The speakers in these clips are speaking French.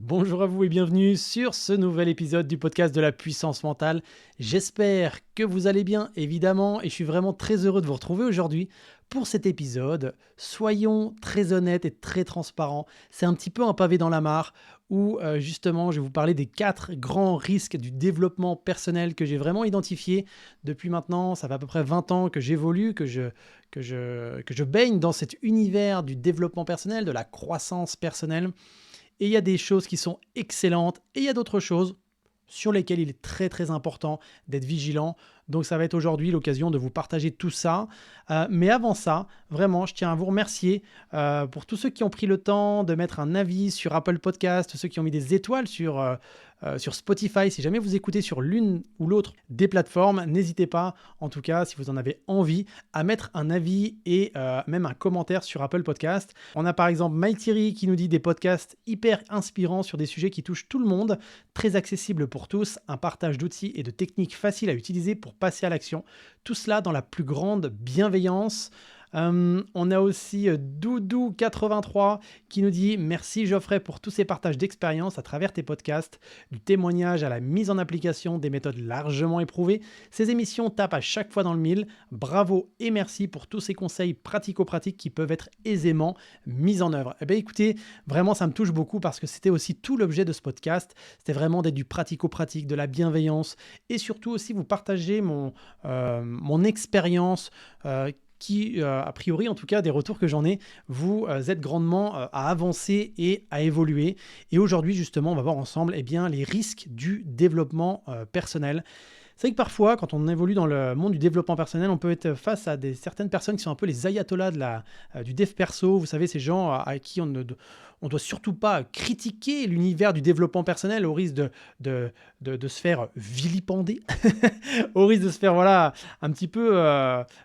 Bonjour à vous et bienvenue sur ce nouvel épisode du podcast de la puissance mentale. J'espère que vous allez bien, évidemment, et je suis vraiment très heureux de vous retrouver aujourd'hui pour cet épisode. Soyons très honnêtes et très transparents. C'est un petit peu un pavé dans la mare où justement je vais vous parler des 4 grands risques du développement personnel que j'ai vraiment identifiés depuis maintenant. Ça fait à peu près 20 ans que j'évolue, que je baigne dans cet univers du développement personnel, de la croissance personnelle. Et il y a des choses qui sont excellentes et il y a d'autres choses sur lesquelles il est très très important d'être vigilant. Donc ça va être aujourd'hui l'occasion de vous partager tout ça. Mais avant ça, vraiment, je tiens à vous remercier pour tous ceux qui ont pris le temps de mettre un avis sur Apple Podcast, ceux qui ont mis des étoiles sur Spotify. Si jamais vous écoutez sur l'une ou l'autre des plateformes, n'hésitez pas, en tout cas, si vous en avez envie, à mettre un avis et même un commentaire sur Apple Podcast. On a par exemple Maïtiri qui nous dit des podcasts hyper inspirants sur des sujets qui touchent tout le monde, très accessibles pour tous, un partage d'outils et de techniques faciles à utiliser pour passer à l'action. Tout cela dans la plus grande bienveillance. On a aussi Doudou83 qui nous dit « Merci Geoffrey pour tous ces partages d'expérience à travers tes podcasts, du témoignage à la mise en application des méthodes largement éprouvées. Ces émissions tapent à chaque fois dans le mille. Bravo et merci pour tous ces conseils pratico-pratiques qui peuvent être aisément mis en œuvre. » Eh bien écoutez, vraiment ça me touche beaucoup parce que c'était aussi tout l'objet de ce podcast. C'était vraiment d'être du pratico-pratique, de la bienveillance et surtout aussi vous partager mon expérience qui, a priori, en tout cas, des retours que j'en ai, vous aide grandement à avancer et à évoluer. Et aujourd'hui, justement, on va voir ensemble les risques du développement personnel. C'est vrai que parfois, quand on évolue dans le monde du développement personnel, on peut être face à certaines personnes qui sont un peu les ayatollahs du dev perso. Vous savez, ces gens à qui on ne doit surtout pas critiquer l'univers du développement personnel au risque de se faire vilipender, au risque de se faire un petit peu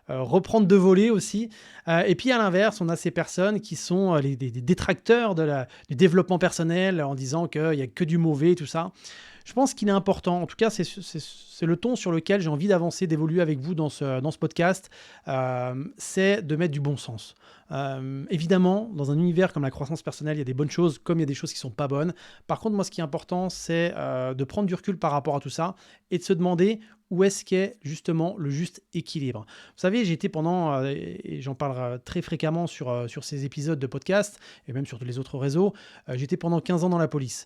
reprendre de volée aussi. Et puis à l'inverse, on a ces personnes qui sont des détracteurs du développement personnel en disant qu'il n'y a que du mauvais et tout ça. Je pense qu'il est important, en tout cas c'est le ton sur lequel j'ai envie d'avancer, d'évoluer avec vous dans ce podcast, c'est de mettre du bon sens. Évidemment, dans un univers comme la croissance personnelle, il y a des bonnes choses comme il y a des choses qui ne sont pas bonnes. Par contre, moi ce qui est important, c'est de prendre du recul par rapport à tout ça et de se demander où est-ce qu'est justement le juste équilibre. Vous savez, j'ai été pendant, et j'en parlerai très fréquemment sur ces épisodes de podcast et même sur tous les autres réseaux, j'étais pendant 15 ans dans la police.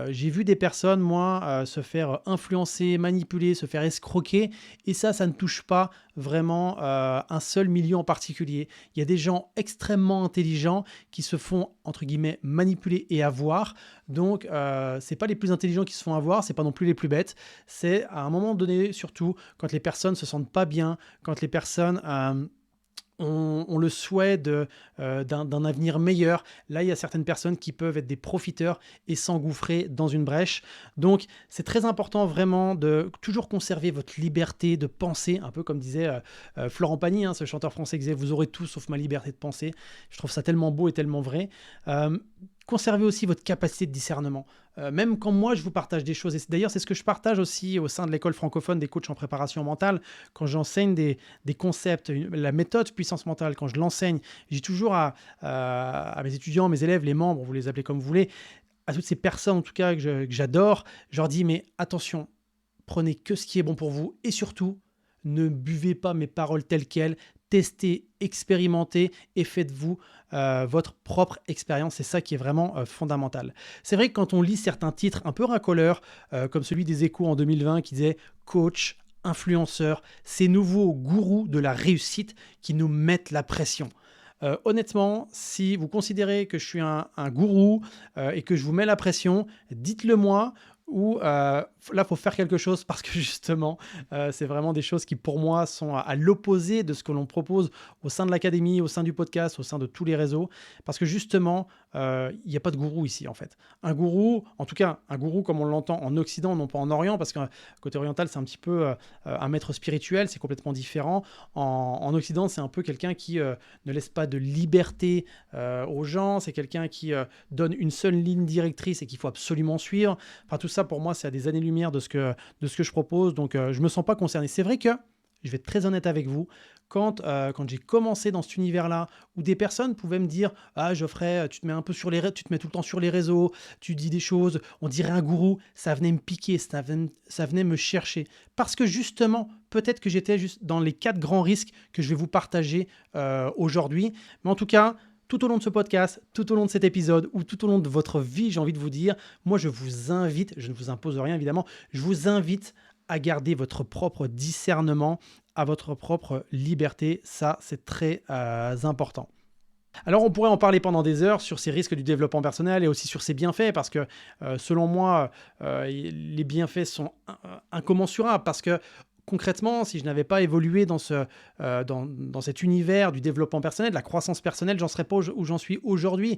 J'ai vu des personnes, moi, se faire influencer, manipuler, se faire escroquer, et ça ne touche pas vraiment un seul milieu en particulier. Il y a des gens extrêmement intelligents qui se font, entre guillemets, manipuler et avoir. Donc, c'est pas les plus intelligents qui se font avoir, c'est pas non plus les plus bêtes. C'est à un moment donné, surtout, quand les personnes se sentent pas bien, quand les personnes ont le souhait d'un avenir meilleur. Là, il y a certaines personnes qui peuvent être des profiteurs et s'engouffrer dans une brèche. Donc, c'est très important vraiment de toujours conserver votre liberté de penser, un peu comme disait Florent Pagny, ce chanteur français qui disait « Vous aurez tout sauf ma liberté de penser ». Je trouve ça tellement beau et tellement vrai. Conservez aussi votre capacité de discernement. Même quand moi, je vous partage des choses, et d'ailleurs, c'est ce que je partage aussi au sein de l'école francophone des coachs en préparation mentale, quand j'enseigne des concepts, la méthode puissance mentale, quand je l'enseigne, j'ai toujours à mes étudiants, mes élèves, les membres, vous les appelez comme vous voulez, à toutes ces personnes en tout cas que j'adore, je leur dis, mais attention, prenez que ce qui est bon pour vous, et surtout, ne buvez pas mes paroles telles quelles, testez, expérimentez et faites-vous votre propre expérience. C'est ça qui est vraiment fondamental. C'est vrai que quand on lit certains titres un peu racoleurs, comme celui des Échos en 2020 qui disait « Coach, influenceur, ces nouveaux gourous de la réussite qui nous mettent la pression ». Honnêtement, si vous considérez que je suis un gourou et que je vous mets la pression, dites-le moi. Ou là, il faut faire quelque chose parce que justement, c'est vraiment des choses qui, pour moi, sont à l'opposé de ce que l'on propose au sein de l'académie, au sein du podcast, au sein de tous les réseaux. Parce que justement, il n'y a pas de gourou ici, en fait. Un gourou, en tout cas, un gourou comme on l'entend en Occident, non pas en Orient, parce que côté oriental, c'est un petit peu un maître spirituel, c'est complètement différent. En Occident, c'est un peu quelqu'un qui ne laisse pas de liberté aux gens, c'est quelqu'un qui donne une seule ligne directrice et qu'il faut absolument suivre. Enfin, tout ça, pour moi, c'est à des années-lumière de ce que je propose, donc je ne me sens pas concerné. C'est vrai que je vais être très honnête avec vous. Quand j'ai commencé dans cet univers-là, où des personnes pouvaient me dire: «Ah Geoffrey, tu te mets un peu sur tu te mets tout le temps sur les réseaux, tu dis des choses, on dirait un gourou», ça venait me piquer, ça venait me chercher. Parce que justement, peut-être que j'étais juste dans les 4 grands risques que je vais vous partager aujourd'hui. Mais en tout cas, tout au long de ce podcast, tout au long de cet épisode ou tout au long de votre vie, j'ai envie de vous dire, moi je vous invite, je ne vous impose rien évidemment, je vous invite à garder votre propre discernement, à votre propre liberté. Ça, c'est très important. Alors, on pourrait en parler pendant des heures sur ces risques du développement personnel et aussi sur ses bienfaits, parce que selon moi, les bienfaits sont incommensurables, parce que concrètement, si je n'avais pas évolué dans cet univers du développement personnel, de la croissance personnelle, j'en serais pas où j'en suis aujourd'hui.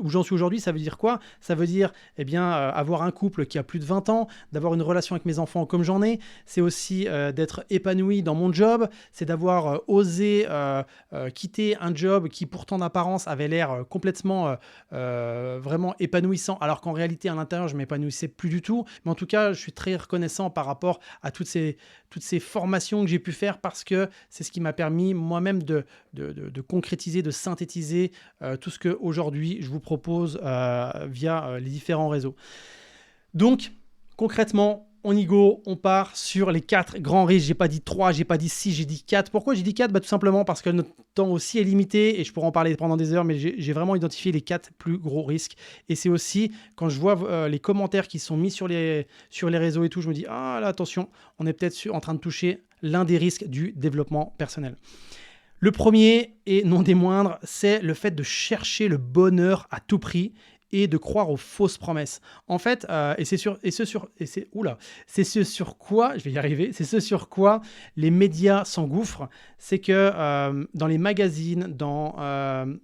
Où j'en suis aujourd'hui, ça veut dire quoi? Ça veut dire avoir un couple qui a plus de 20 ans, d'avoir une relation avec mes enfants comme j'en ai. C'est aussi d'être épanoui dans mon job. C'est d'avoir osé quitter un job qui pourtant d'apparence avait l'air complètement vraiment épanouissant, alors qu'en réalité à l'intérieur je m'épanouissais plus du tout. Mais en tout cas, je suis très reconnaissant par rapport à toutes ces formations que j'ai pu faire, parce que c'est ce qui m'a permis moi-même de concrétiser, de synthétiser tout ce qu'aujourd'hui je vous propose via les différents réseaux. Donc, concrètement, on y go, on part sur les 4 grands risques. J'ai pas dit 3, j'ai pas dit 6, j'ai dit 4. Pourquoi j'ai dit 4? Tout simplement parce que notre temps aussi est limité et je pourrais en parler pendant des heures, mais j'ai vraiment identifié les 4 plus gros risques. Et c'est aussi, quand je vois les commentaires qui sont mis sur les réseaux et tout, je me dis, ah là, attention, on est peut-être en train de toucher l'un des risques du développement personnel. Le premier, et non des moindres, c'est le fait de chercher le bonheur à tout prix et de croire aux fausses promesses. En fait, c'est ce sur quoi, je vais y arriver, c'est ce sur quoi les médias s'engouffrent, c'est que dans les magazines, dans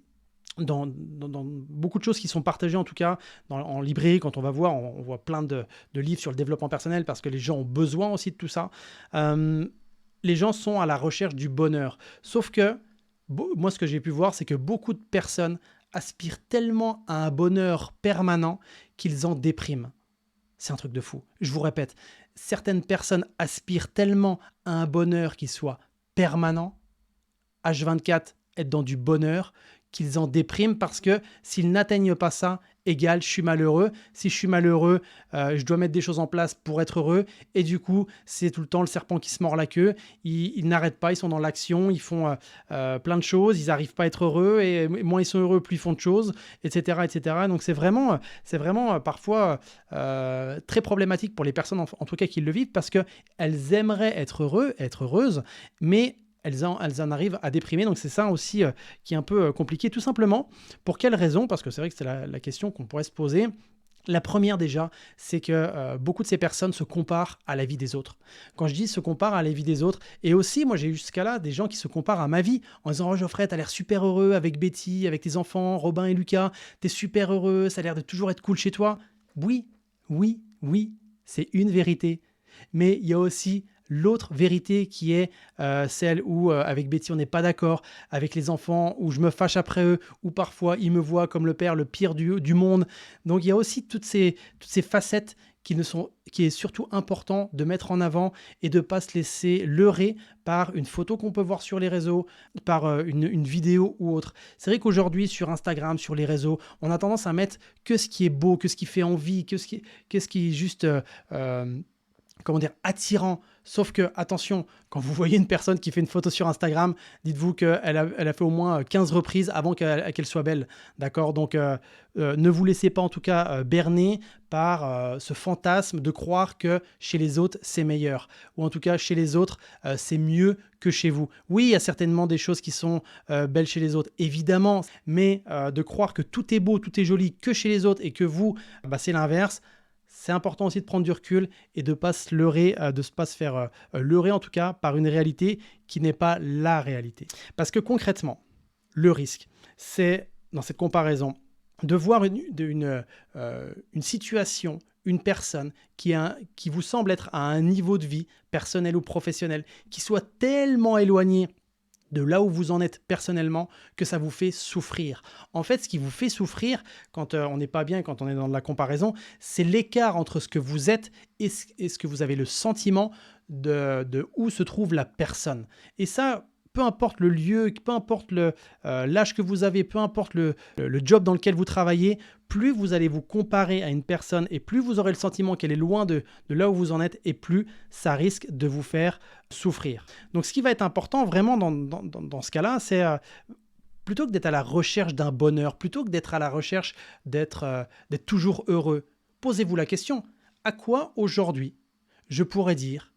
beaucoup de choses qui sont partagées, en tout cas en librairie, quand on va voir, on voit plein de livres sur le développement personnel, parce que les gens ont besoin aussi de tout ça. Les gens sont à la recherche du bonheur. Sauf que, moi, ce que j'ai pu voir, c'est que beaucoup de personnes aspirent tellement à un bonheur permanent qu'ils en dépriment. C'est un truc de fou. Je vous répète, certaines personnes aspirent tellement à un bonheur qui soit permanent, H24, être dans du bonheur, qu'ils en dépriment, parce que s'ils n'atteignent pas ça, égale je suis malheureux. Si je suis malheureux, je dois mettre des choses en place pour être heureux. Et du coup, c'est tout le temps le serpent qui se mord la queue. Ils n'arrêtent pas, ils sont dans l'action, ils font plein de choses, ils n'arrivent pas à être heureux. Et moins ils sont heureux, plus ils font de choses, etc. etc. Donc c'est vraiment parfois très problématique pour les personnes, en tout cas qui le vivent, parce qu'elles aimeraient être heureuses, mais elles en arrivent à déprimer. Donc c'est ça aussi qui est un peu compliqué. Tout simplement, pour quelle raison? Parce que c'est vrai que c'est la question qu'on pourrait se poser. La première déjà, c'est que beaucoup de ces personnes se comparent à la vie des autres. Quand je dis se comparent à la vie des autres, et aussi, moi j'ai eu jusqu'à là des gens qui se comparent à ma vie, en disant: oh Geoffrey, t'as l'air super heureux avec Betty, avec tes enfants, Robin et Lucas, t'es super heureux, ça a l'air de toujours être cool chez toi. Oui, c'est une vérité. Mais il y a aussi l'autre vérité qui est celle où avec Betty on n'est pas d'accord, avec les enfants où je me fâche après eux, où parfois ils me voient comme le père le pire du monde. Donc il y a aussi toutes ces facettes qui est surtout important de mettre en avant et de ne pas se laisser leurrer par une photo qu'on peut voir sur les réseaux, par une vidéo ou autre. C'est vrai qu'aujourd'hui sur Instagram, sur les réseaux, on a tendance à mettre que ce qui est beau, que ce qui fait envie, que ce qui est juste attirant. Sauf que, attention, quand vous voyez une personne qui fait une photo sur Instagram, dites-vous qu'elle a fait au moins 15 reprises avant qu'elle soit belle. D'accord? Donc, ne vous laissez pas en tout cas berner par ce fantasme de croire que chez les autres, c'est meilleur. Ou en tout cas, chez les autres, c'est mieux que chez vous. Oui, il y a certainement des choses qui sont belles chez les autres, évidemment. Mais de croire que tout est beau, tout est joli que chez les autres et que vous, c'est l'inverse. C'est important aussi de prendre du recul et de ne pas se leurrer, de ne pas se faire leurrer en tout cas par une réalité qui n'est pas la réalité. Parce que concrètement, le risque, c'est dans cette comparaison de voir une situation, une personne qui vous semble être à un niveau de vie personnel ou professionnel qui soit tellement éloigné de là où vous en êtes personnellement que ça vous fait souffrir. En fait, ce qui vous fait souffrir quand on n'est pas bien, quand on est dans de la comparaison, c'est l'écart entre ce que vous êtes et ce que vous avez le sentiment de où se trouve la personne. Et ça, peu importe le lieu, peu importe l'âge que vous avez, peu importe le job dans lequel vous travaillez, plus vous allez vous comparer à une personne et plus vous aurez le sentiment qu'elle est loin de là où vous en êtes et plus ça risque de vous faire souffrir. Donc ce qui va être important vraiment dans ce cas-là, c'est plutôt que d'être à la recherche d'un bonheur, plutôt que d'être à la recherche d'être toujours heureux, posez-vous la question, à quoi aujourd'hui je pourrais dire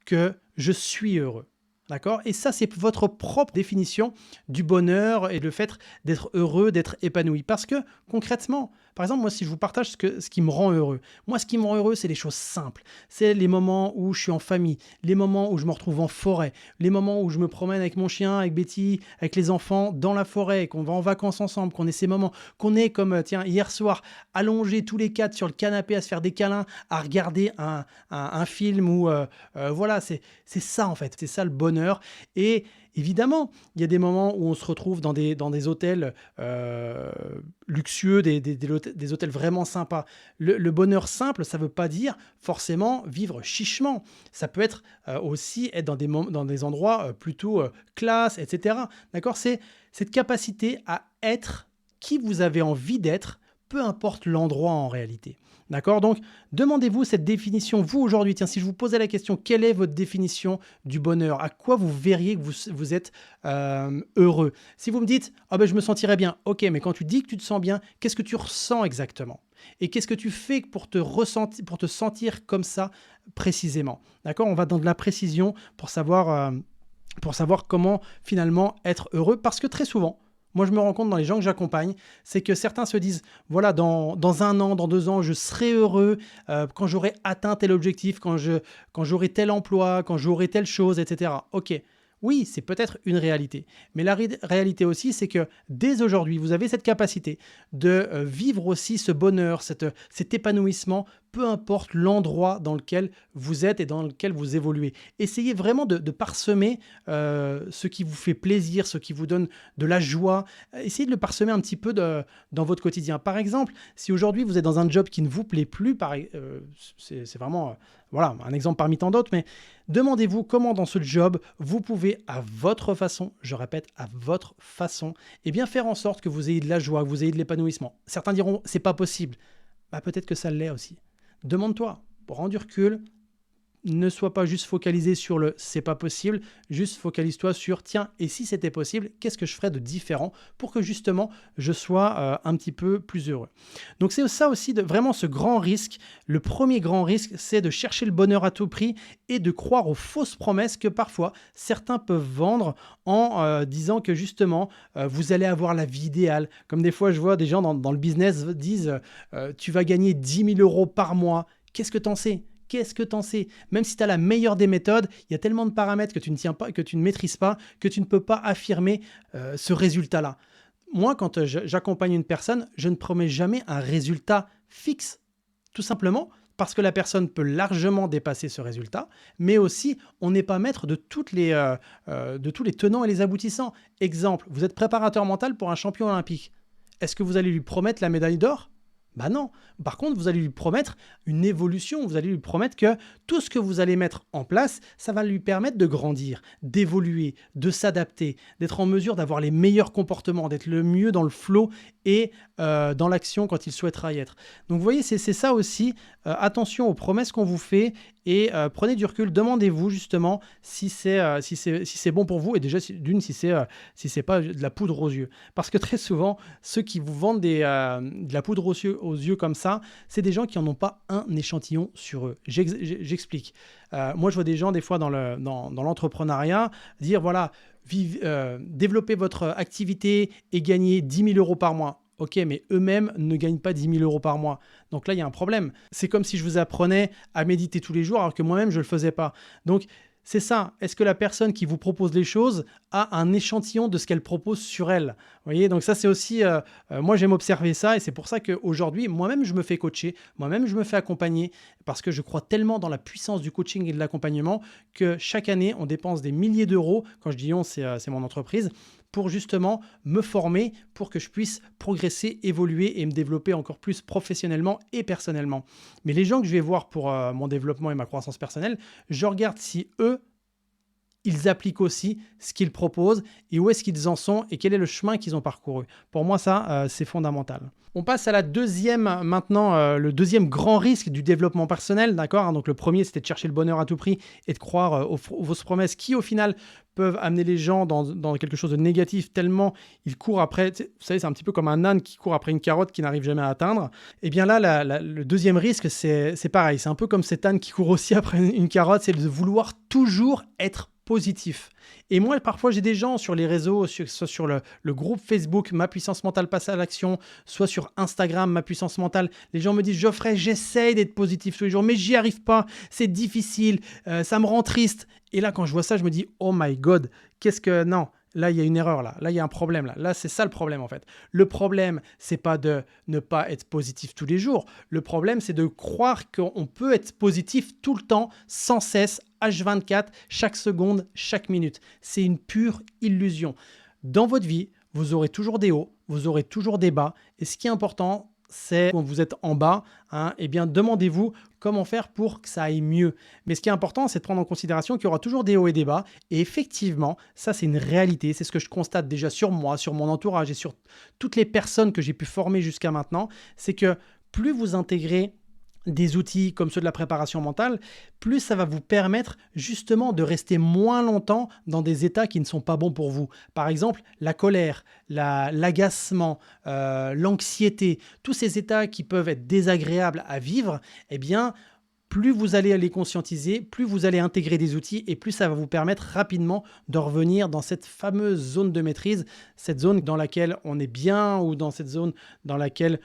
que je suis heureux? D'accord? Et ça, c'est votre propre définition du bonheur et le fait d'être heureux, d'être épanoui. Parce que concrètement, par exemple, moi, si je vous partage ce qui me rend heureux, moi, ce qui me rend heureux, c'est les choses simples. C'est les moments où je suis en famille, les moments où je me retrouve en forêt, les moments où je me promène avec mon chien, avec Betty, avec les enfants dans la forêt, qu'on va en vacances ensemble, qu'on ait ces moments, qu'on est comme, tiens, hier soir, allongés tous les quatre sur le canapé à se faire des câlins, à regarder un film ou voilà, c'est ça en fait, c'est ça le bonheur. Et évidemment, il y a des moments où on se retrouve dans des hôtels luxueux, des hôtels vraiment sympas. Le bonheur simple, ça ne veut pas dire forcément vivre chichement. Ça peut être aussi être dans des endroits plutôt classe, etc. D'accord? C'est cette capacité à être qui vous avez envie d'être, peu importe l'endroit en réalité. D'accord? Donc, demandez-vous cette définition, vous aujourd'hui. Tiens, si je vous posais la question, quelle est votre définition du bonheur? À quoi vous verriez que vous êtes heureux? Si vous me dites, ah ben, je me sentirais bien. Ok, mais quand tu dis que tu te sens bien, qu'est-ce que tu ressens exactement? Et qu'est-ce que tu fais pour te sentir comme ça précisément? D'accord? On va dans de la précision pour savoir comment finalement être heureux. Parce que très souvent, moi, je me rends compte dans les gens que j'accompagne, c'est que certains se disent, voilà, dans 1 an, dans 2 ans, je serai heureux quand j'aurai atteint tel objectif, quand j'aurai tel emploi, quand j'aurai telle chose, etc. Ok, oui, c'est peut-être une réalité. Mais la réalité aussi, c'est que dès aujourd'hui, vous avez cette capacité de vivre aussi ce bonheur, cet épanouissement, peu importe l'endroit dans lequel vous êtes et dans lequel vous évoluez. Essayez vraiment de parsemer ce qui vous fait plaisir, ce qui vous donne de la joie. Essayez de le parsemer un petit peu dans votre quotidien. Par exemple, si aujourd'hui vous êtes dans un job qui ne vous plaît plus, c'est vraiment voilà, un exemple parmi tant d'autres, mais demandez-vous comment dans ce job, vous pouvez à votre façon, je répète, à votre façon, eh bien faire en sorte que vous ayez de la joie, que vous ayez de l'épanouissement. Certains diront, c'est pas possible. Bah, peut-être que ça l'est aussi. Demande-toi, prends du recul, ne sois pas juste focalisé sur le c'est pas possible, juste focalise-toi sur tiens, et si c'était possible, qu'est-ce que je ferais de différent pour que justement je sois un petit peu plus heureux. Donc c'est ça aussi, vraiment ce grand risque. Le premier grand risque, c'est de chercher le bonheur à tout prix et de croire aux fausses promesses que parfois certains peuvent vendre en disant que justement vous allez avoir la vie idéale. Comme des fois je vois des gens dans le business disent tu vas gagner 10 000 euros par mois. Qu'est-ce que t'en sais? Qu'est-ce que t'en sais? Même si tu as la meilleure des méthodes, il y a tellement de paramètres que tu ne maîtrises pas, que tu ne peux pas affirmer ce résultat-là. Moi, quand j'accompagne une personne, je ne promets jamais un résultat fixe. Tout simplement parce que la personne peut largement dépasser ce résultat, mais aussi on n'est pas maître de tous les tenants et les aboutissants. Exemple, vous êtes préparateur mental pour un champion olympique. Est-ce que vous allez lui promettre la médaille d'or? Bah non. Par contre, vous allez lui promettre une évolution. Vous allez lui promettre que tout ce que vous allez mettre en place, ça va lui permettre de grandir, d'évoluer, de s'adapter, d'être en mesure d'avoir les meilleurs comportements, d'être le mieux dans le flow et dans l'action quand il souhaitera y être. Donc vous voyez, c'est ça aussi. Attention aux promesses qu'on vous fait et prenez du recul. Demandez-vous justement si c'est bon pour vous et déjà si c'est pas de la poudre aux yeux. Parce que très souvent, ceux qui vous vendent de la poudre aux yeux comme ça, c'est des gens qui n'en ont pas un échantillon sur eux. J'explique. Moi, je vois des gens des fois dans l'entrepreneuriat dire voilà, développez votre activité et gagnez 10 000 euros par mois. Ok, mais eux-mêmes ne gagnent pas 10 000 euros par mois. Donc là, il y a un problème. C'est comme si je vous apprenais à méditer tous les jours alors que moi-même, je ne le faisais pas. Donc, c'est ça. Est-ce que la personne qui vous propose les choses a un échantillon de ce qu'elle propose sur elle? Vous voyez, donc ça, c'est aussi, moi, j'aime observer ça et c'est pour ça qu'aujourd'hui, moi-même, je me fais coacher, moi-même, je me fais accompagner parce que je crois tellement dans la puissance du coaching et de l'accompagnement que chaque année, on dépense des milliers d'euros. Quand je dis on, c'est mon entreprise pour justement me former, pour que je puisse progresser, évoluer et me développer encore plus professionnellement et personnellement. Mais les gens que je vais voir pour mon développement et ma croissance personnelle, je regarde si eux, ils appliquent aussi ce qu'ils proposent et où est-ce qu'ils en sont et quel est le chemin qu'ils ont parcouru. Pour moi, ça, c'est fondamental. On passe à la deuxième maintenant, le deuxième grand risque du développement personnel, d'accord, hein. Donc le premier, c'était de chercher le bonheur à tout prix et de croire aux fausses promesses qui, au final, peuvent amener les gens dans quelque chose de négatif tellement ils courent après. Vous savez, c'est un petit peu comme un âne qui court après une carotte qu'il n'arrive jamais à atteindre. Et bien là, le deuxième risque, c'est pareil. C'est un peu comme cet âne qui court aussi après une carotte, c'est de vouloir toujours être positif. Et moi, parfois, j'ai des gens sur les réseaux, soit sur le groupe Facebook Ma Puissance Mentale Passe à l'Action, soit sur Instagram Ma Puissance Mentale. Les gens me disent, Geoffrey, j'essaye d'être positif tous les jours, mais j'y arrive pas, c'est difficile, ça me rend triste. Et là, quand je vois ça, je me dis, oh my God, non, là, il y a une erreur, là, il y a un problème, là, c'est ça le problème, en fait. Le problème, c'est pas de ne pas être positif tous les jours. Le problème, c'est de croire qu'on peut être positif tout le temps, sans cesse, H24, chaque seconde, chaque minute. C'est une pure illusion. Dans votre vie, vous aurez toujours des hauts, vous aurez toujours des bas. Et ce qui est important, c'est quand vous êtes en bas, eh bien, demandez-vous comment faire pour que ça aille mieux. Mais ce qui est important, c'est de prendre en considération qu'il y aura toujours des hauts et des bas. Et effectivement, ça, c'est une réalité. C'est ce que je constate déjà sur moi, sur mon entourage et sur toutes les personnes que j'ai pu former jusqu'à maintenant. C'est que plus vous intégrez des outils comme ceux de la préparation mentale, plus ça va vous permettre justement de rester moins longtemps dans des états qui ne sont pas bons pour vous. Par exemple, la colère, l'agacement, l'anxiété, tous ces états qui peuvent être désagréables à vivre, eh bien, plus vous allez les conscientiser, plus vous allez intégrer des outils et plus ça va vous permettre rapidement de revenir dans cette fameuse zone de maîtrise, cette zone dans laquelle on est bien ou dans cette zone dans laquelle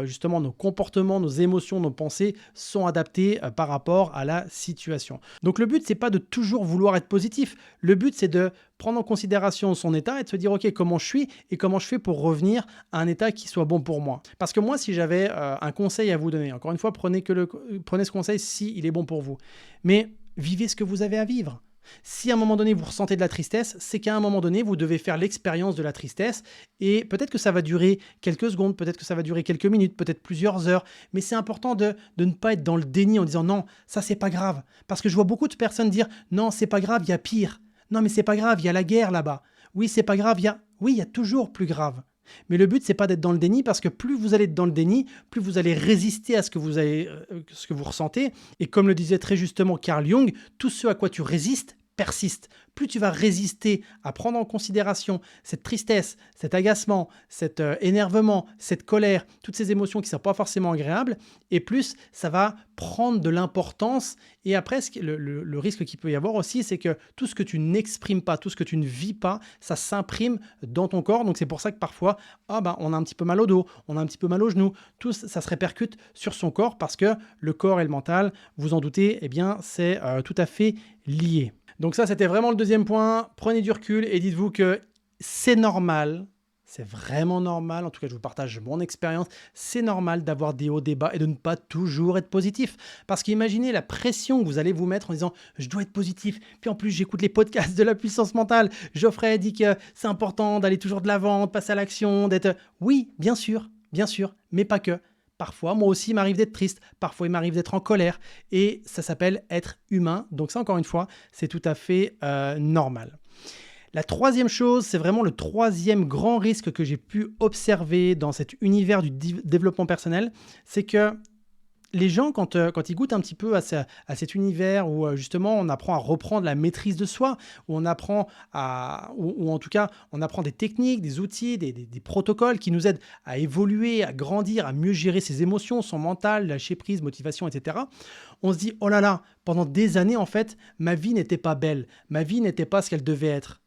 justement nos comportements, nos émotions, nos pensées sont adaptés par rapport à la situation. Donc le but, c'est pas de toujours vouloir être positif. Le but, c'est de prendre en considération son état et de se dire ok, comment je suis et comment je fais pour revenir à un état qui soit bon pour moi. Parce que moi, si j'avais un conseil à vous donner, encore une fois, prenez ce conseil si il est bon pour vous. Mais vivez ce que vous avez à vivre. Si à un moment donné vous ressentez de la tristesse, c'est qu'à un moment donné vous devez faire l'expérience de la tristesse et peut-être que ça va durer quelques secondes, peut-être que ça va durer quelques minutes, peut-être plusieurs heures, mais c'est important de ne pas être dans le déni en disant non, ça c'est pas grave. Parce que je vois beaucoup de personnes dire non, c'est pas grave, il y a pire. Non, mais c'est pas grave, il y a la guerre là-bas. Oui, c'est pas grave, il y a toujours plus grave. Mais le but, c'est pas d'être dans le déni parce que plus vous allez être dans le déni, plus vous allez résister à ce que vous ressentez. Et comme le disait très justement Carl Jung, tout ce à quoi tu résistes persiste. Plus tu vas résister à prendre en considération cette tristesse, cet agacement, cet énervement, cette colère, toutes ces émotions qui ne sont pas forcément agréables, et plus ça va prendre de l'importance. Et après, le risque qu'il peut y avoir aussi, c'est que tout ce que tu n'exprimes pas, tout ce que tu ne vis pas, ça s'imprime dans ton corps. Donc c'est pour ça que parfois, on a un petit peu mal au dos, on a un petit peu mal aux genoux. Tout ça se répercute sur son corps parce que le corps et le mental, vous en doutez, eh bien, c'est tout à fait lié. Donc ça, c'était vraiment le deuxième point. Prenez du recul et dites-vous que c'est normal, c'est vraiment normal, en tout cas je vous partage mon expérience, c'est normal d'avoir des hauts, des bas et de ne pas toujours être positif. Parce qu'imaginez la pression que vous allez vous mettre en disant « je dois être positif ». Puis en plus, j'écoute les podcasts de la puissance mentale. Geoffrey dit que c'est important d'aller toujours de l'avant, de passer à l'action, d'être… Oui, bien sûr, mais pas que. Parfois, moi aussi, il m'arrive d'être triste. Parfois, il m'arrive d'être en colère. Et ça s'appelle être humain. Donc ça, encore une fois, c'est tout à fait normal. La troisième chose, c'est vraiment le troisième grand risque que j'ai pu observer dans cet univers du développement personnel. C'est que les gens, quand ils goûtent un petit peu à cet univers où justement on apprend à reprendre la maîtrise de soi, où on apprend ou en tout cas on apprend des techniques, des outils, des protocoles qui nous aident à évoluer, à grandir, à mieux gérer ses émotions, son mental, lâcher prise, motivation, etc. On se dit oh là là, pendant des années en fait, ma vie n'était pas belle, ma vie n'était pas ce qu'elle devait être.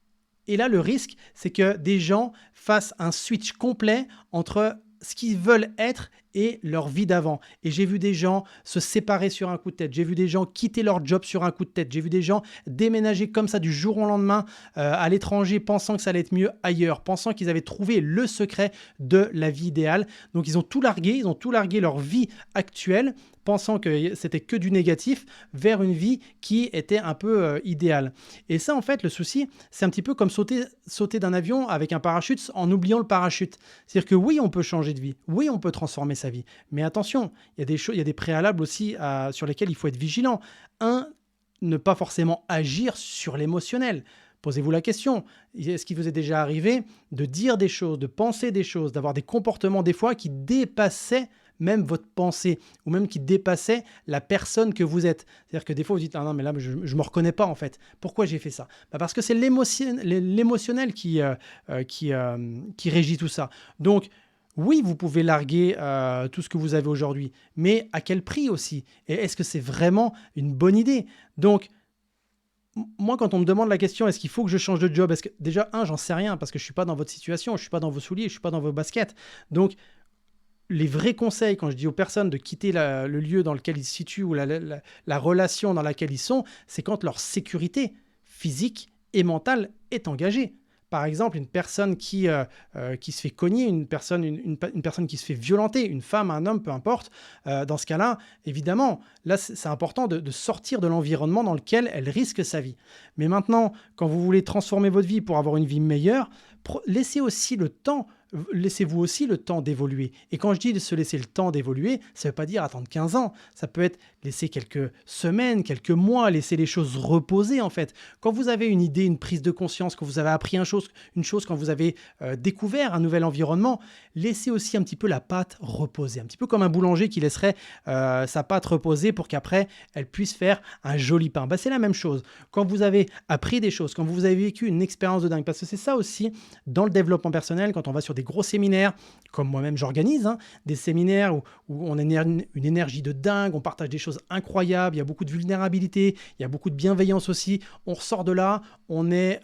Et là le risque, c'est que des gens fassent un switch complet entre ce qu'ils veulent être et leur vie d'avant. Et j'ai vu des gens se séparer sur un coup de tête. J'ai vu des gens quitter leur job sur un coup de tête. J'ai vu des gens déménager comme ça du jour au lendemain à l'étranger, pensant que ça allait être mieux ailleurs, pensant qu'ils avaient trouvé le secret de la vie idéale. Donc ils ont tout largué leur vie actuelle, pensant que c'était que du négatif, vers une vie qui était un peu idéale. Et ça, en fait, le souci, c'est un petit peu comme sauter d'un avion avec un parachute en oubliant le parachute. C'est-à-dire que oui, on peut changer de vie, oui, on peut transformer sa vie, mais attention, il y a des choses, il y a des préalables aussi sur lesquels il faut être vigilant. Un, ne pas forcément agir sur l'émotionnel. Posez-vous la question, est-ce qu'il vous est déjà arrivé de dire des choses, de penser des choses, d'avoir des comportements des fois qui dépassaient même votre pensée, ou même qui dépassait la personne que vous êtes. C'est-à-dire que des fois, vous dites « Ah non, mais là, je ne me reconnais pas, en fait. Pourquoi j'ai fait ça ?» Parce que c'est l'émotionnel qui régit tout ça. Donc, oui, vous pouvez larguer tout ce que vous avez aujourd'hui, mais à quel prix aussi? Et est-ce que c'est vraiment une bonne idée? Donc, moi, quand on me demande la question, est-ce qu'il faut que je change de job? Est-ce que, déjà, j'en sais rien, parce que je ne suis pas dans votre situation, je ne suis pas dans vos souliers, je ne suis pas dans vos baskets. Donc, les vrais conseils, quand je dis aux personnes de quitter le lieu dans lequel ils se situent ou la relation dans laquelle ils sont, c'est quand leur sécurité physique et mentale est engagée. Par exemple, une personne qui se fait cogner, une personne qui se fait violenter, une femme, un homme, peu importe, dans ce cas-là, évidemment, là, c'est important de sortir de l'environnement dans lequel elle risque sa vie. Mais maintenant, quand vous voulez transformer votre vie pour avoir une vie meilleure, laissez-vous aussi le temps d'évoluer. Et quand je dis de se laisser le temps d'évoluer, ça ne veut pas dire attendre 15 ans. Ça peut être laisser quelques semaines, quelques mois, laisser les choses reposer en fait. Quand vous avez une idée, une prise de conscience, quand vous avez appris une chose, quand vous avez découvert un nouvel environnement, laissez aussi un petit peu la pâte reposer. Un petit peu comme un boulanger qui laisserait sa pâte reposer pour qu'après, elle puisse faire un joli pain. C'est la même chose. Quand vous avez appris des choses, quand vous avez vécu une expérience de dingue, parce que c'est ça aussi dans le développement personnel, quand on va sur des gros séminaires, comme moi-même j'organise, des séminaires où on a une énergie de dingue, on partage des choses incroyables, il y a beaucoup de vulnérabilité, il y a beaucoup de bienveillance aussi, on ressort de là, on est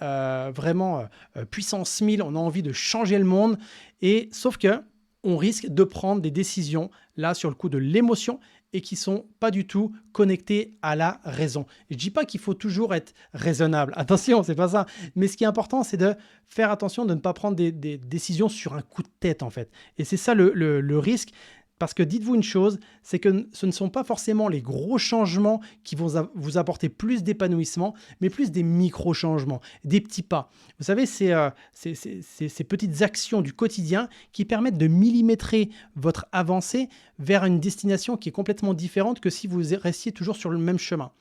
vraiment puissance 1000, on a envie de changer le monde, et sauf que on risque de prendre des décisions là sur le coup de l'émotion et qui ne sont pas du tout connectés à la raison. Je ne dis pas qu'il faut toujours être raisonnable. Attention, ce n'est pas ça. Mais ce qui est important, c'est de faire attention de ne pas prendre des décisions sur un coup de tête, en fait. Et c'est ça le risque. Parce que dites-vous une chose, c'est que ce ne sont pas forcément les gros changements qui vont vous apporter plus d'épanouissement, mais plus des micro-changements, des petits pas. Vous savez, c'est ces petites actions du quotidien qui permettent de millimétrer votre avancée vers une destination qui est complètement différente que si vous restiez toujours sur le même chemin.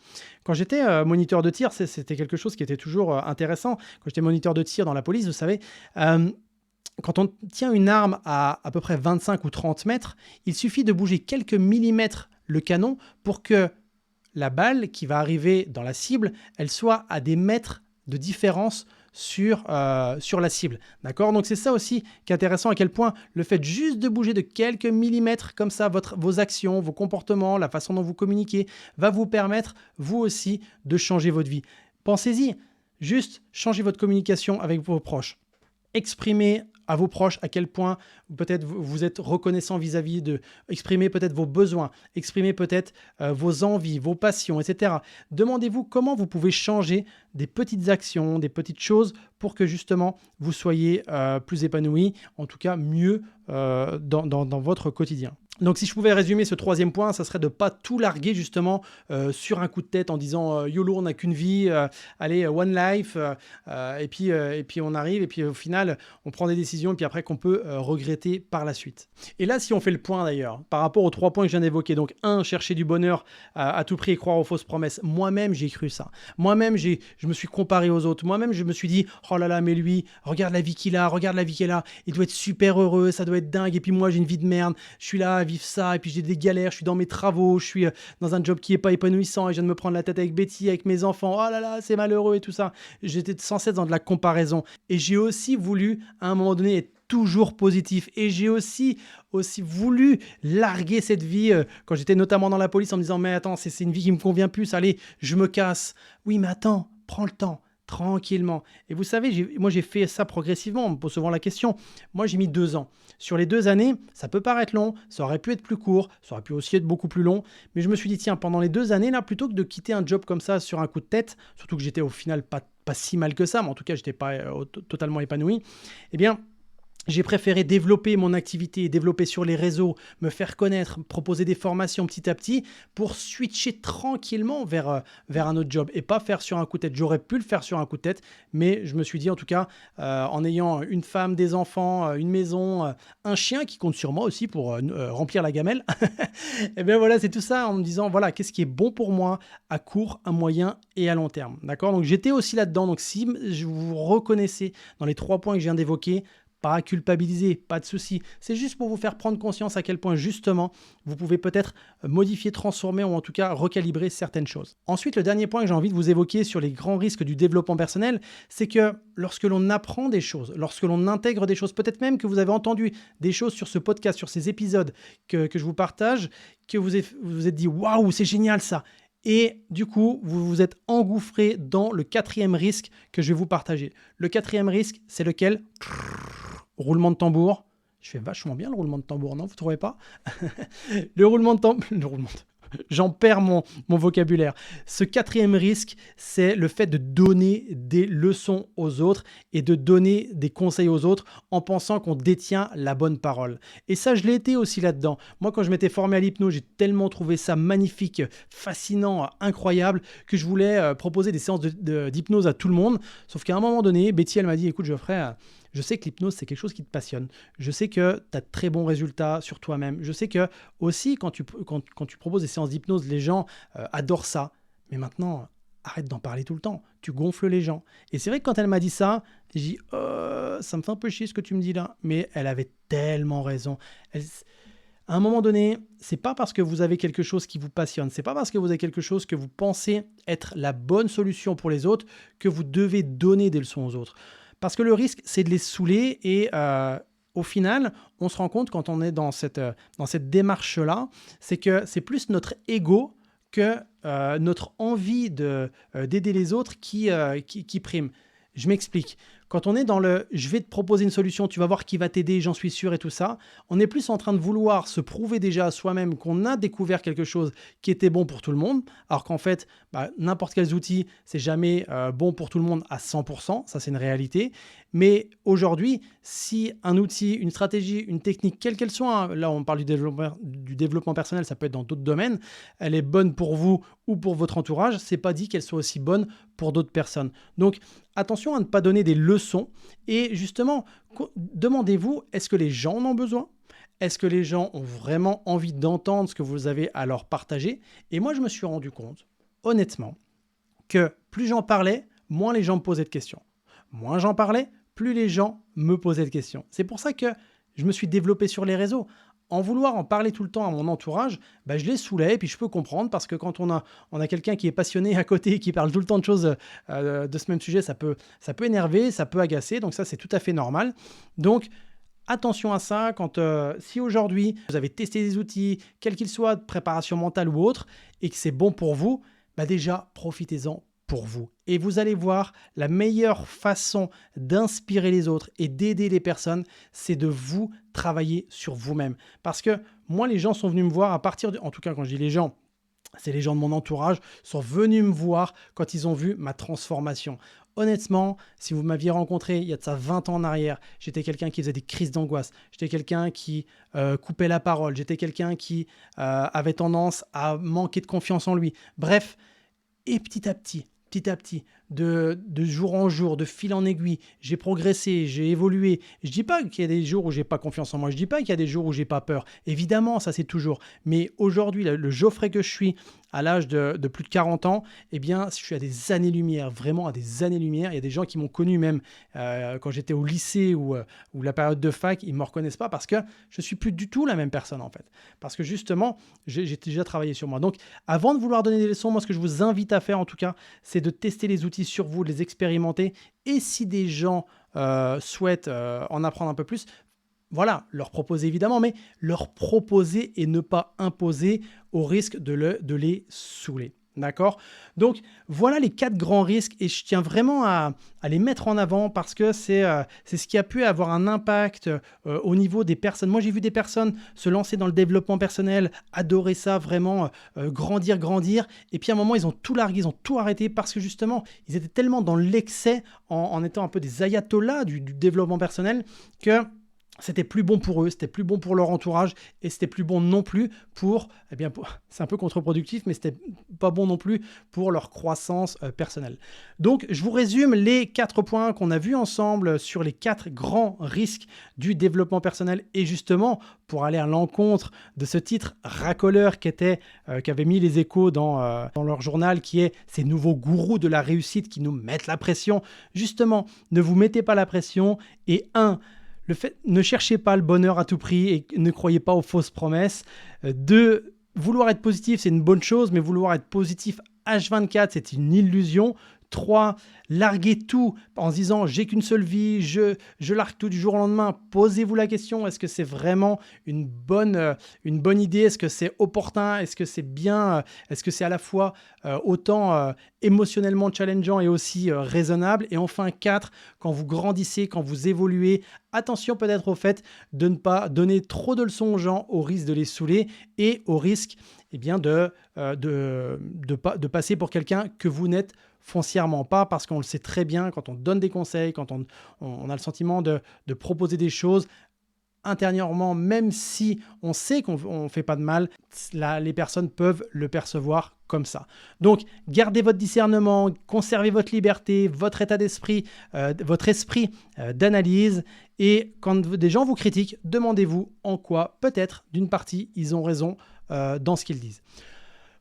Quand j'étais moniteur de tir, c'était quelque chose qui était toujours intéressant. Quand j'étais moniteur de tir dans la police, vous savez, quand on tient une arme à peu près 25 ou 30 mètres, il suffit de bouger quelques millimètres le canon pour que la balle qui va arriver dans la cible, elle soit à des mètres de différence sur la cible. D'accord? Donc c'est ça aussi qui est intéressant, à quel point le fait juste de bouger de quelques millimètres comme ça, vos actions, vos comportements, la façon dont vous communiquez, va vous permettre, vous aussi, de changer votre vie. Pensez-y, juste changez votre communication avec vos proches. Exprimez à vos proches à quel point peut-être vous êtes reconnaissant vis-à-vis d'eux. Exprimez peut-être vos besoins, exprimez peut-être vos envies, vos passions, etc. Demandez-vous comment vous pouvez changer des petites actions, des petites choses pour que justement vous soyez plus épanoui, en tout cas mieux dans votre quotidien. Donc si je pouvais résumer ce troisième point, ça serait de ne pas tout larguer justement sur un coup de tête en disant YOLO, on n'a qu'une vie, allez, one life, et puis on arrive, et puis au final, on prend des décisions, et puis après qu'on peut regretter par la suite. Et là, si on fait le point d'ailleurs, par rapport aux 3 points que je viens d'évoquer, donc 1, chercher du bonheur à tout prix et croire aux fausses promesses, moi-même j'ai cru ça. Moi-même, je me suis comparé aux autres. Moi-même, je me suis dit, oh là là, mais lui, regarde la vie qu'il a, il doit être super heureux, ça doit être dingue, et puis moi j'ai une vie de merde, je suis là à vivre ça, et puis j'ai des galères, je suis dans mes travaux, je suis dans un job qui est pas épanouissant, et je viens de me prendre la tête avec Betty, avec mes enfants, oh là là, c'est malheureux et tout ça. J'étais sans cesse dans de la comparaison. Et j'ai aussi voulu, à un moment donné, être toujours positif. Et j'ai aussi voulu larguer cette vie quand j'étais notamment dans la police en me disant, mais attends, c'est une vie qui me convient plus, allez, je me casse. Oui, mais attends, prends le temps. Tranquillement. Et vous savez, moi j'ai fait ça progressivement, on me pose souvent la question. Moi j'ai mis 2 ans. Sur les 2 années, ça peut paraître long, ça aurait pu être plus court, ça aurait pu aussi être beaucoup plus long, mais je me suis dit, tiens, pendant les 2 années, là, plutôt que de quitter un job comme ça sur un coup de tête, surtout que j'étais au final pas si mal que ça, mais en tout cas, je n'étais pas totalement épanoui, eh bien, j'ai préféré développer mon activité, développer sur les réseaux, me faire connaître, proposer des formations petit à petit pour switcher tranquillement vers un autre job et pas faire sur un coup de tête. J'aurais pu le faire sur un coup de tête, mais je me suis dit en tout cas, en ayant une femme, des enfants, une maison, un chien qui compte sur moi aussi pour remplir la gamelle, et bien voilà, c'est tout ça en me disant, voilà, qu'est-ce qui est bon pour moi à court, à moyen et à long terme. D'accord ? Donc j'étais aussi là-dedans. Donc si vous reconnaissez dans les 3 points que je viens d'évoquer, pas à culpabiliser, pas de souci. C'est juste pour vous faire prendre conscience à quel point, justement, vous pouvez peut-être modifier, transformer ou en tout cas recalibrer certaines choses. Ensuite, le dernier point que j'ai envie de vous évoquer sur les grands risques du développement personnel, c'est que lorsque l'on apprend des choses, lorsque l'on intègre des choses, peut-être même que vous avez entendu des choses sur ce podcast, sur ces épisodes que je vous partage, que vous vous êtes dit « Waouh, c'est génial ça !» Et du coup, vous vous êtes engouffré dans le 4e risque que je vais vous partager. Le 4e risque, c'est lequel ? Roulement de tambour. Je fais vachement bien le roulement de tambour, non ? Vous ne trouvez pas ? Le roulement de tambour... J'en perds mon vocabulaire. Ce 4e risque, c'est le fait de donner des leçons aux autres et de donner des conseils aux autres en pensant qu'on détient la bonne parole. Et ça, je l'ai été aussi là-dedans. Moi, quand je m'étais formé à l'hypnose, j'ai tellement trouvé ça magnifique, fascinant, incroyable, que je voulais proposer des séances d'hypnose à tout le monde. Sauf qu'à un moment donné, Betty, elle m'a dit, écoute Geoffrey, je sais que l'hypnose, c'est quelque chose qui te passionne. Je sais que tu as de très bons résultats sur toi-même. Je sais que aussi, quand tu proposes des séances d'hypnose, les gens adorent ça. Mais maintenant, arrête d'en parler tout le temps. Tu gonfles les gens. Et c'est vrai que quand elle m'a dit ça, j'ai dit ça me fait un peu chier ce que tu me dis là. Mais elle avait tellement raison. À un moment donné, c'est pas parce que vous avez quelque chose qui vous passionne, c'est pas parce que vous avez quelque chose que vous pensez être la bonne solution pour les autres que vous devez donner des leçons aux autres. Parce que le risque, c'est de les saouler et au final, on se rend compte quand on est dans cette démarche-là, c'est que c'est plus notre ego que notre envie d'aider les autres qui prime. Je m'explique. Quand on est dans le « je vais te proposer une solution, tu vas voir qui va t'aider, j'en suis sûr » et tout ça, on est plus en train de vouloir se prouver déjà à soi-même qu'on a découvert quelque chose qui était bon pour tout le monde, alors qu'en fait, n'importe quels outils, c'est jamais bon pour tout le monde à 100%, ça c'est une réalité. Mais aujourd'hui, si un outil, une stratégie, une technique, quelle qu'elle soit, hein, là on parle du développement personnel, ça peut être dans d'autres domaines, elle est bonne pour vous ou pour votre entourage, c'est pas dit qu'elle soit aussi bonne pour d'autres personnes. Donc attention à ne pas donner des leçons et justement, demandez-vous, est-ce que les gens en ont besoin ? Est-ce que les gens ont vraiment envie d'entendre ce que vous avez à leur partager ? Et moi, je me suis rendu compte, honnêtement, que plus j'en parlais, moins les gens me posaient de questions. Moins j'en parlais, plus les gens me posaient de questions. C'est pour ça que je me suis développé sur les réseaux. En vouloir en parler tout le temps à mon entourage, je les saoulais et puis je peux comprendre parce que quand on a quelqu'un qui est passionné à côté et qui parle tout le temps de choses de ce même sujet, ça peut énerver, ça peut agacer, donc ça c'est tout à fait normal. Donc attention à ça, si aujourd'hui vous avez testé des outils, quels qu'ils soient, de préparation mentale ou autre, et que c'est bon pour vous, déjà profitez-en pour vous. Et vous allez voir, la meilleure façon d'inspirer les autres et d'aider les personnes, c'est de vous travailler sur vous-même. Parce que moi, les gens sont venus me voir en tout cas quand je dis les gens, c'est les gens de mon entourage, sont venus me voir quand ils ont vu ma transformation. Honnêtement, si vous m'aviez rencontré il y a de ça 20 ans en arrière, j'étais quelqu'un qui faisait des crises d'angoisse, j'étais quelqu'un qui coupait la parole, j'étais quelqu'un qui avait tendance à manquer de confiance en lui. Bref, et petit à petit, de jour en jour, de fil en aiguille, j'ai progressé, j'ai évolué. Je dis pas qu'il y a des jours où j'ai pas confiance en moi, je dis pas qu'il y a des jours où j'ai pas peur. Évidemment, ça c'est toujours. Mais aujourd'hui, le Geoffrey que je suis, à l'âge de plus de 40 ans, eh bien, je suis à des années-lumière, vraiment à des années-lumière. Il y a des gens qui m'ont connu même quand j'étais au lycée ou la période de fac, ils ne me reconnaissent pas parce que je ne suis plus du tout la même personne en fait. Parce que justement, j'ai déjà travaillé sur moi. Donc, avant de vouloir donner des leçons, moi, ce que je vous invite à faire en tout cas, c'est de tester les outils sur vous, de les expérimenter. Et si des gens souhaitent en apprendre un peu plus, voilà, leur proposer évidemment, mais leur proposer et ne pas imposer au risque de les saouler. D'accord? Donc, voilà les 4 grands risques et je tiens vraiment à les mettre en avant parce que c'est ce qui a pu avoir un impact, au niveau des personnes. Moi, j'ai vu des personnes se lancer dans le développement personnel, adorer ça vraiment, grandir, grandir et puis à un moment, ils ont tout largué, ils ont tout arrêté parce que justement, ils étaient tellement dans l'excès en étant un peu des ayatollahs du développement personnel que c'était plus bon pour eux, c'était plus bon pour leur entourage et c'était plus bon non plus pour, eh bien, c'est un peu contre-productif, mais c'était pas bon non plus pour leur croissance personnelle. Donc, je vous résume les 4 points qu'on a vus ensemble sur les 4 grands risques du développement personnel et justement pour aller à l'encontre de ce titre racoleur qu'avait mis les Échos dans leur journal qui est ces nouveaux gourous de la réussite qui nous mettent la pression. Justement, ne vous mettez pas la pression et ne cherchez pas le bonheur à tout prix et ne croyez pas aux fausses promesses. Deux, vouloir être positif, c'est une bonne chose, mais vouloir être positif H24, c'est une illusion. 3, larguez tout en se disant j'ai qu'une seule vie, je largue tout du jour au lendemain. Posez-vous la question, est-ce que c'est vraiment une bonne idée? Est-ce que c'est opportun? Est-ce que c'est bien? Est-ce que c'est à la fois autant émotionnellement challengeant et aussi raisonnable? Et enfin 4, quand vous grandissez, quand vous évoluez, attention peut-être au fait de ne pas donner trop de leçons aux gens au risque de les saouler et au risque de passer pour quelqu'un que vous n'êtes foncièrement pas, parce qu'on le sait très bien, quand on donne des conseils, quand on a le sentiment de proposer des choses, intérieurement, même si on sait qu'on ne fait pas de mal, les personnes peuvent le percevoir comme ça. Donc, gardez votre discernement, conservez votre liberté, votre état d'esprit, votre esprit d'analyse. Et quand des gens vous critiquent, demandez-vous en quoi, peut-être, d'une partie, ils ont raison dans ce qu'ils disent.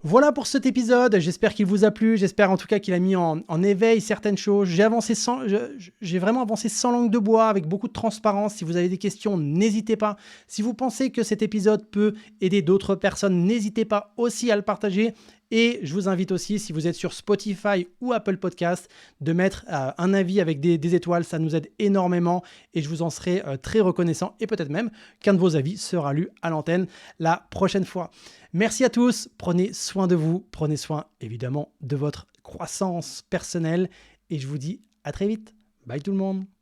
Voilà pour cet épisode, j'espère qu'il vous a plu, j'espère en tout cas qu'il a mis en éveil certaines choses. J'ai vraiment avancé sans langue de bois, avec beaucoup de transparence. Si vous avez des questions, n'hésitez pas. Si vous pensez que cet épisode peut aider d'autres personnes, n'hésitez pas aussi à le partager. Et je vous invite aussi, si vous êtes sur Spotify ou Apple Podcast, de mettre un avis avec des étoiles. Ça nous aide énormément et je vous en serai très reconnaissant. Et peut-être même qu'un de vos avis sera lu à l'antenne la prochaine fois. Merci à tous, prenez soin de vous, prenez soin évidemment de votre croissance personnelle et je vous dis à très vite. Bye tout le monde.